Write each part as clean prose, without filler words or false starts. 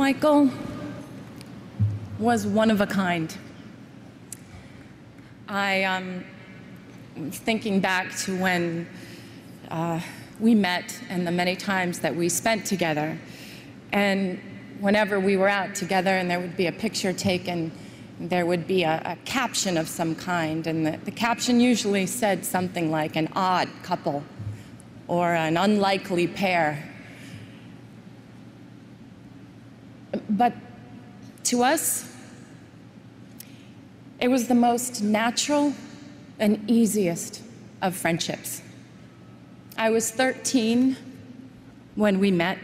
Michael was one of a kind. I thinking back to when we met and the many times that we spent together. And whenever we were out together and there would be a picture taken, there would be a caption of some kind. And the caption usually said something like an odd couple or an unlikely pair. But to us, it was the most natural and easiest of friendships. I was 13 when we met,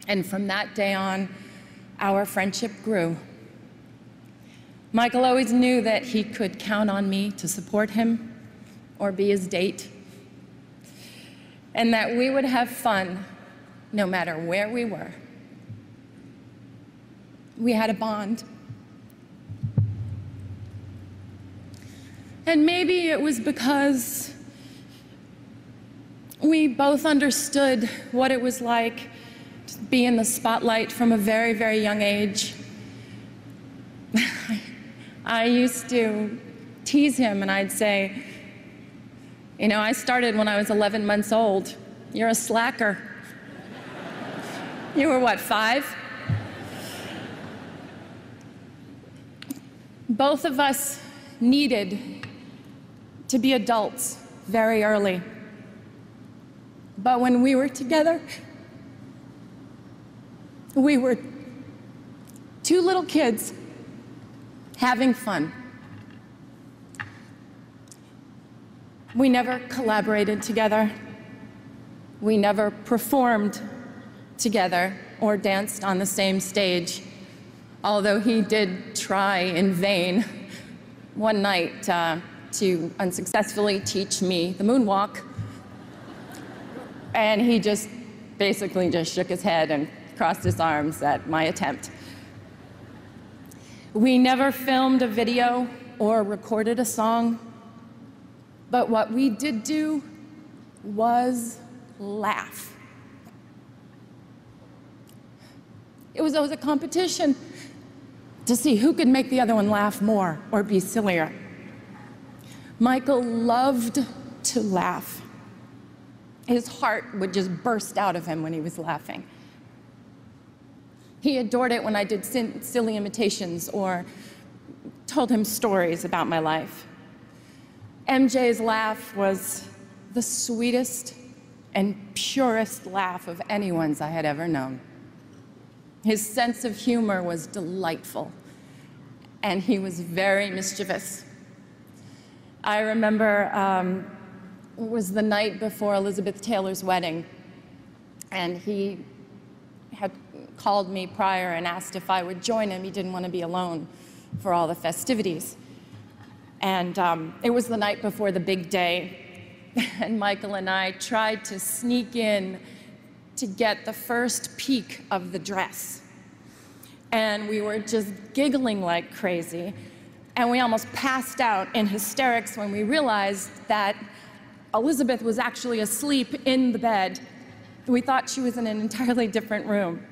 and from that day on, our friendship grew. Michael always knew that he could count on me to support him or be his date, and that we would have fun no matter where we were. We had a bond. And maybe it was because we both understood what it was like to be in the spotlight from a very, very young age. I used to tease him and I'd say, you know, I started when I was 11 months old. You're a slacker. You were what, 5? Both of us needed to be adults very early. But when we were together, we were two little kids having fun. We never collaborated together. We never performed together or danced on the same stage, although he did try in vain one night to unsuccessfully teach me the moonwalk. And he just basically just shook his head and crossed his arms at my attempt. We never filmed a video or recorded a song, but what we did do was laugh. It was always a competition to see who could make the other one laugh more or be sillier. Michael loved to laugh. His heart would just burst out of him when he was laughing. He adored it when I did silly imitations or told him stories about my life. MJ's laugh was the sweetest and purest laugh of anyone's I had ever known. His sense of humor was delightful, and he was very mischievous. I remember it was the night before Elizabeth Taylor's wedding, and he had called me prior and asked if I would join him. He didn't want to be alone for all the festivities. And it was the night before the big day, and Michael and I tried to sneak in to get the first peek of the dress. And we were just giggling like crazy, and we almost passed out in hysterics when we realized that Elizabeth was actually asleep in the bed. We thought she was in an entirely different room.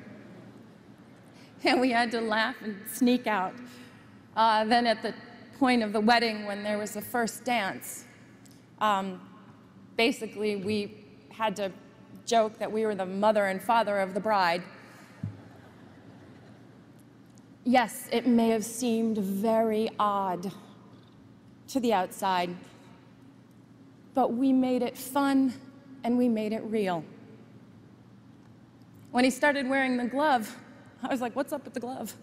And we had to laugh and sneak out. Then at the point of the wedding, when there was the first dance, basically we had to joke that we were the mother and father of the bride. Yes, it may have seemed very odd to the outside, but we made it fun and we made it real. When he started wearing the glove, I was like, what's up with the glove?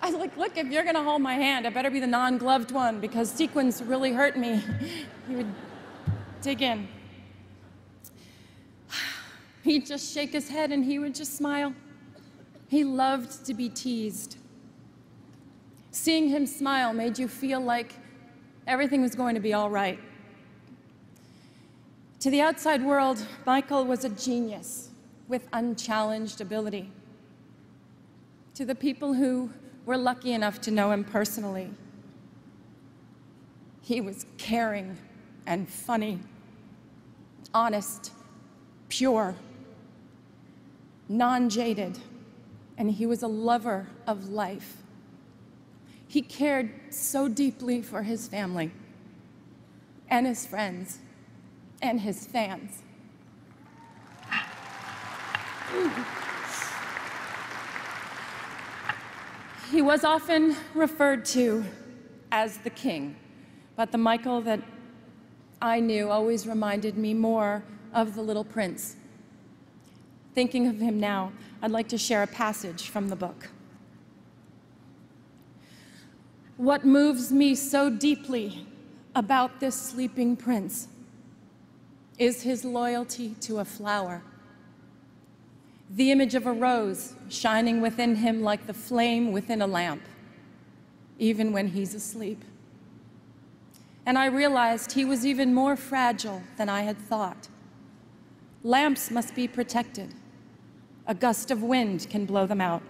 I was like, look, if you're gonna hold my hand, it better be the non-gloved one because sequins really hurt me. He would dig in. He'd just shake his head and he would just smile. He loved to be teased. Seeing him smile made you feel like everything was going to be all right. To the outside world, Michael was a genius with unchallenged ability. To the people who were lucky enough to know him personally, he was caring and funny, honest, pure, non-jaded, and he was a lover of life. He cared so deeply for his family and his friends and his fans. He was often referred to as the king, but the Michael that I knew always reminded me more of the little prince. Thinking of him now, I'd like to share a passage from the book. What moves me so deeply about this sleeping prince is his loyalty to a flower. The image of a rose shining within him like the flame within a lamp, even when he's asleep. And I realized he was even more fragile than I had thought. Lamps must be protected. A gust of wind can blow them out.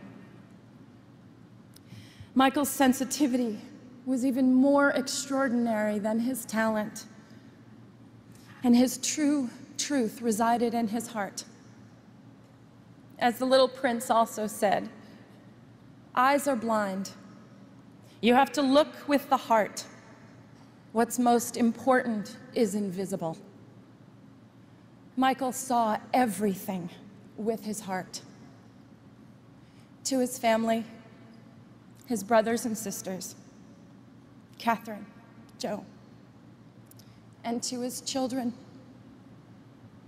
Michael's sensitivity was even more extraordinary than his talent, and his true truth resided in his heart. As the little prince also said, eyes are blind. You have to look with the heart. What's most important is invisible. Michael saw everything with his heart. To his family, his brothers and sisters, Catherine, Joe, and to his children,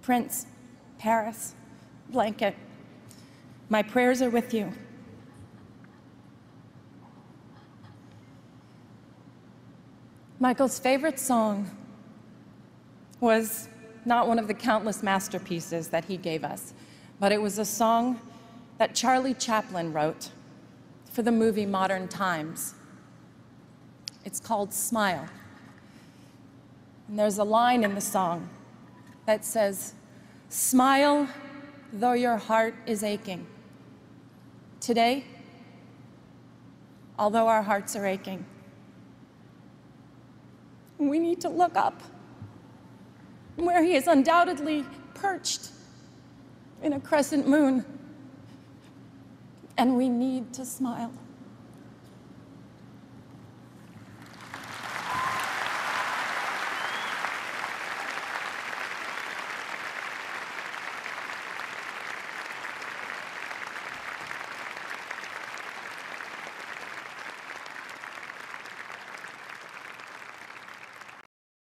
Prince, Paris, Blanket, my prayers are with you. Michael's favorite song was not one of the countless masterpieces that he gave us, but it was a song that Charlie Chaplin wrote for the movie Modern Times. It's called Smile. And there's a line in the song that says, "Smile though your heart is aching." Today, although our hearts are aching, we need to look up where he is undoubtedly perched in a crescent moon, and we need to smile.